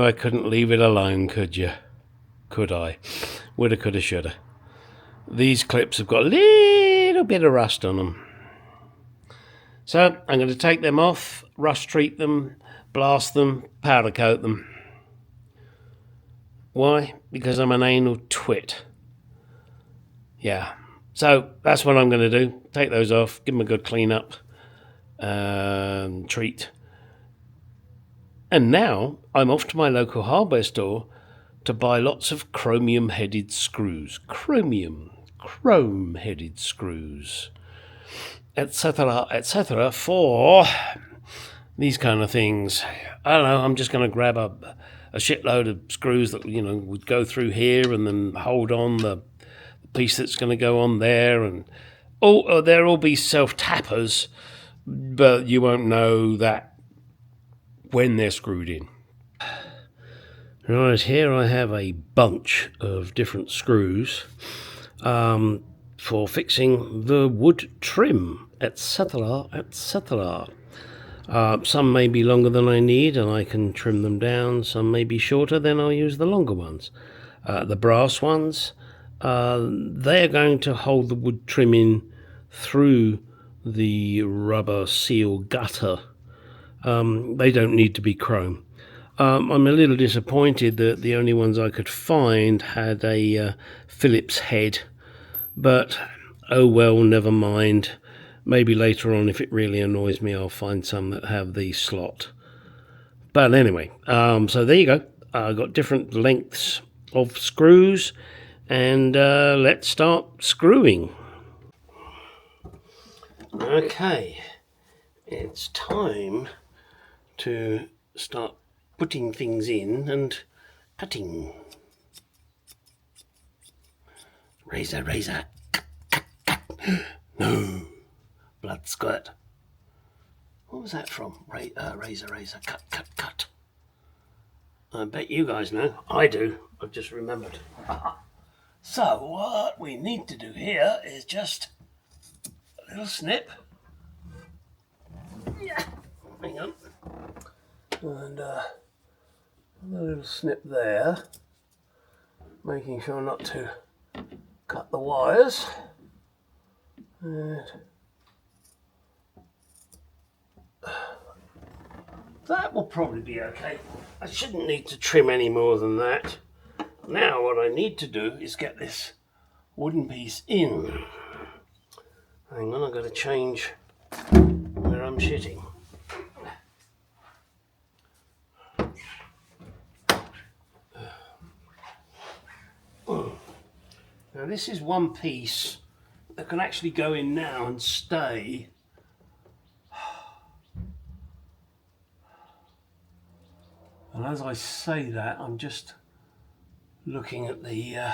I couldn't leave it alone, could you? Could I? Woulda, coulda, shoulda. These clips have got a little bit of rust on them. So I'm going to take them off, rust treat them, blast them, powder coat them. Why? Because I'm an anal twit. Yeah. So that's what I'm going to do. Take those off, give them a good clean up, treat. And now I'm off to my local hardware store to buy lots of chromium-headed screws. Chrome-headed screws, etc., for these kind of things. I don't know, I'm just going to grab a shitload of screws that, would go through here and then hold on the piece that's going to go on there. And they'll all be self-tappers, but you won't know that when they're screwed in. Right, here I have a bunch of different screws for fixing the wood trim, etc., etc. Some may be longer than I need and I can trim them down. Some may be shorter, then I'll use the longer ones. The brass ones, they're going to hold the wood trim in through the rubber seal gutter. They don't need to be chrome. I'm a little disappointed that the only ones I could find had a Phillips head, but oh well, never mind. Maybe later on, if it really annoys me, I'll find some that have the slot. But anyway, so there you go. I've got different lengths of screws, and let's start screwing. Okay, it's time to start putting things in and cutting. Razor, cut, cut, cut. No, blood squirt. What was that from? Razor, cut, cut, cut. I bet you guys know. I do. I've just remembered. So what we need to do here is just a little snip. Yeah. Hang on. And a little snip there, making sure not to cut the wires. And that will probably be okay. I shouldn't need to trim any more than that. Now what I need to do is get this wooden piece in. Hang on, I've got to change where I'm shitting. Now this is one piece that can actually go in now and stay. And as I say that, I'm just looking at the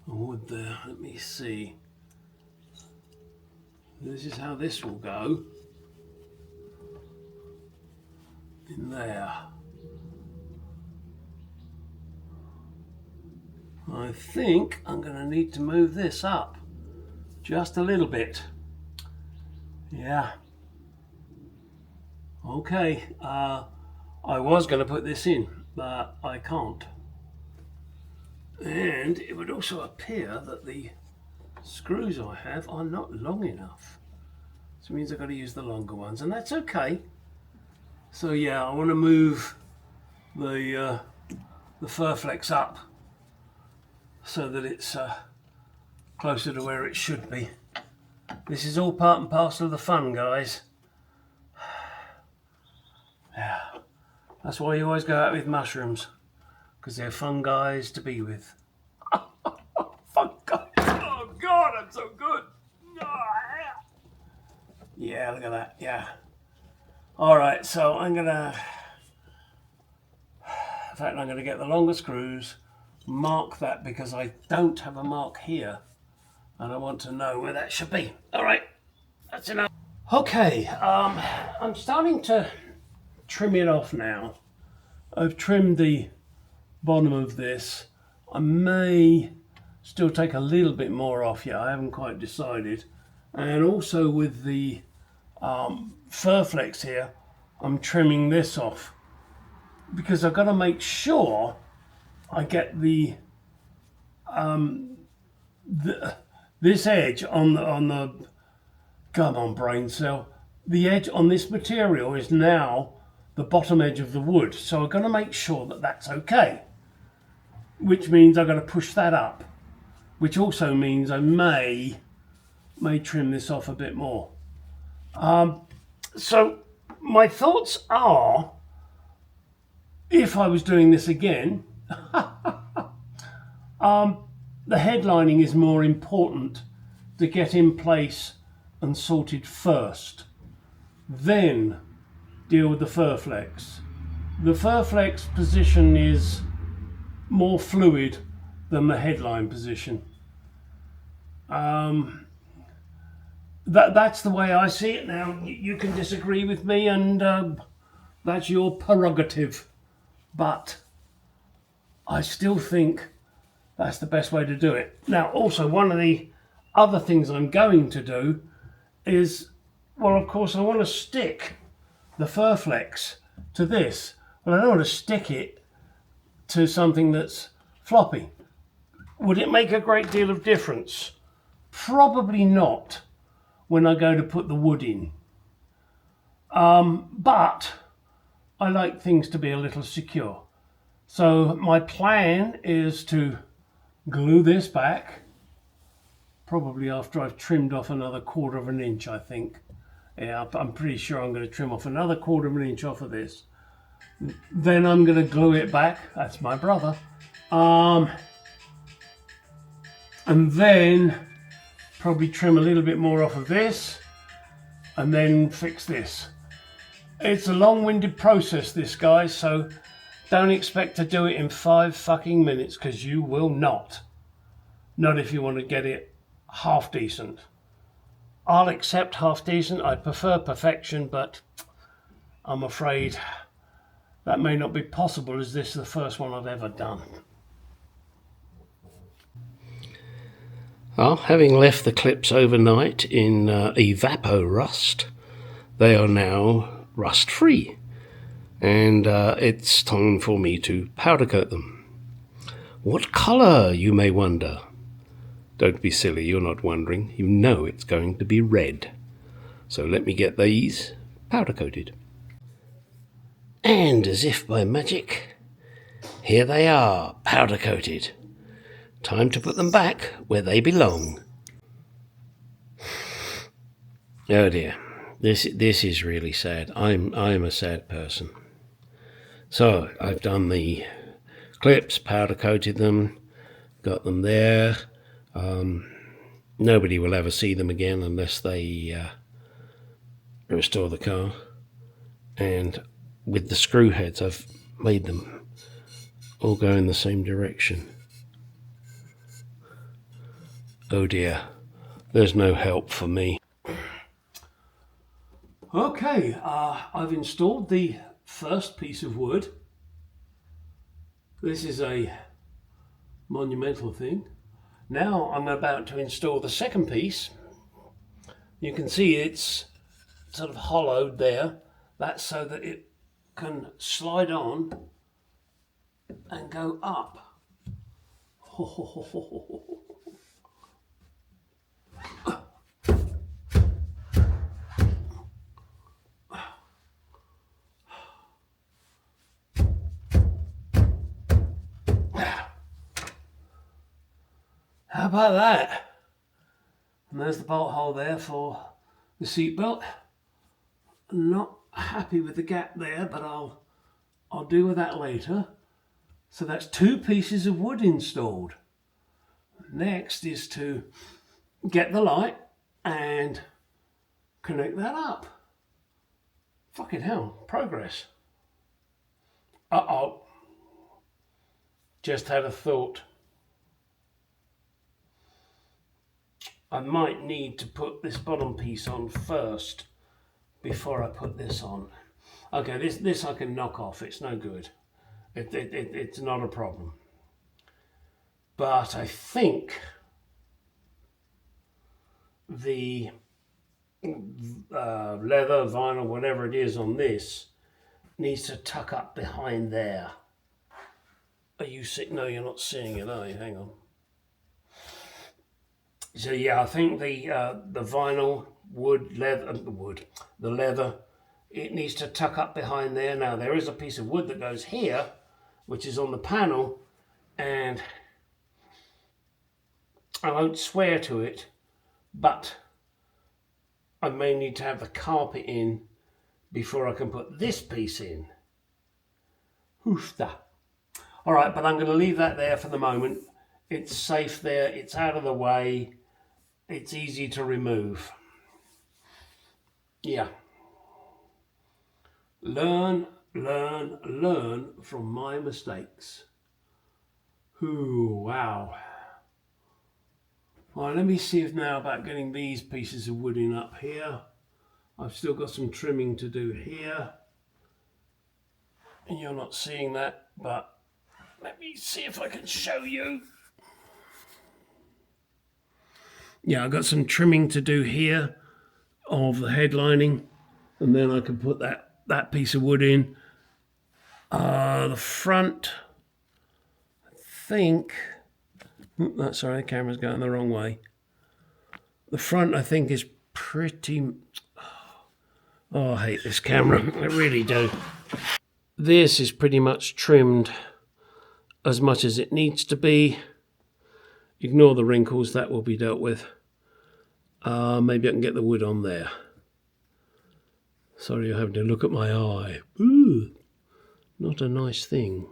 wood there. Let me see. This is how this will go in there. I think I'm going to need to move this up just a little bit. Yeah. Okay. I was going to put this in, but I can't. And it would also appear that the screws I have are not long enough. So it means I've got to use the longer ones, and that's okay. So yeah, I want to move the Furflex up so that it's closer to where it should be. This is all part and parcel of the fun, guys. Yeah, that's why you always go out with mushrooms, because they're fun guys to be with. Fun guys. Oh God, I'm so good. Yeah, look at that. Yeah. All right, so I'm gonna get the longer screws, mark that because I don't have a mark here and I want to know where that should be. All right, that's enough. Okay, I'm starting to trim it off now. I've trimmed the bottom of this. I may still take a little bit more off yet, I haven't quite decided. And also with the Furflex here, I'm trimming this off because I've got to make sure I get this edge on the come on brain cell. The edge on this material is now the bottom edge of the wood, so I've got to make sure that that's okay, which means I've got to push that up, which also means I may trim this off a bit more. So my thoughts are, if I was doing this again, the headlining is more important to get in place and sorted first. Then deal with the fur flex. The fur flex position is more fluid than the headline position. That's the way I see it. Now, you can disagree with me, and that's your prerogative. But I still think that's the best way to do it. Now, also, one of the other things I'm going to do is, well, of course, I want to stick the fur flex to this, but I don't want to stick it to something that's floppy. Would it make a great deal of difference? Probably not when I go to put the wood in. But I like things to be a little secure. So my plan is to glue this back, probably after I've trimmed off another 1/4 of an inch, I think. Yeah, I'm pretty sure I'm going to trim off another 1/4 of an inch off of this. Then I'm going to glue it back. That's my brother. And then probably trim a little bit more off of this and then fix this. It's a long-winded process, this, guys, so don't expect to do it in 5 fucking minutes, because you will not. Not if you want to get it half decent. I'll accept half decent. I prefer perfection, but I'm afraid that may not be possible, as this is the first one I've ever done. Well, having left the clips overnight in evapor rust, they are now rust free, and it's time for me to powder coat them. What colour, you may wonder? Don't be silly, you're not wondering. You know it's going to be red. So let me get these powder coated. And as if by magic, here they are, powder coated. Time to put them back where they belong. Oh dear, this is really sad. I'm a sad person. So I've done the clips, powder coated them, got them there. Nobody will ever see them again unless they restore the car. And with the screw heads, I've made them all go in the same direction. Oh dear, there's no help for me. Okay, I've installed the first piece of wood. This is a monumental thing. Now I'm about to install the second piece. You can see it's sort of hollowed there. That's so that it can slide on and go up. How about that? And there's the bolt hole there for the seatbelt. Not happy with the gap there, but I'll deal with that later. So that's 2 pieces of wood installed. Next is to get the light and connect that up. Fucking hell, progress. Uh-oh. Just had a thought. I might need to put this bottom piece on first before I put this on. Okay, this I can knock off. It's no good. It's not a problem. But I think the leather, vinyl, whatever it is on this, needs to tuck up behind there. Are you sick? No, you're not seeing it, are you? Hang on. So yeah, I think the vinyl, the leather, it needs to tuck up behind there. Now there is a piece of wood that goes here, which is on the panel, and I won't swear to it, but I may need to have the carpet in before I can put this piece in. Hoofda. All right, but I'm going to leave that there for the moment. It's safe there, it's out of the way, it's easy to remove. Yeah. Learn from my mistakes. Ooh, wow. All right, let me see if now about getting these pieces of wood in up here. I've still got some trimming to do here. And you're not seeing that, but let me see if I can show you. Yeah, I've got some trimming to do here of the headlining, and then I can put that piece of wood in. The front, I think, sorry, the camera's going the wrong way. The front, I think, is pretty, oh, I hate this camera, I really do. This is pretty much trimmed as much as it needs to be. Ignore the wrinkles, that will be dealt with. Maybe I can get the wood on there. Sorry, you're having to look at my eye. Ooh, not a nice thing.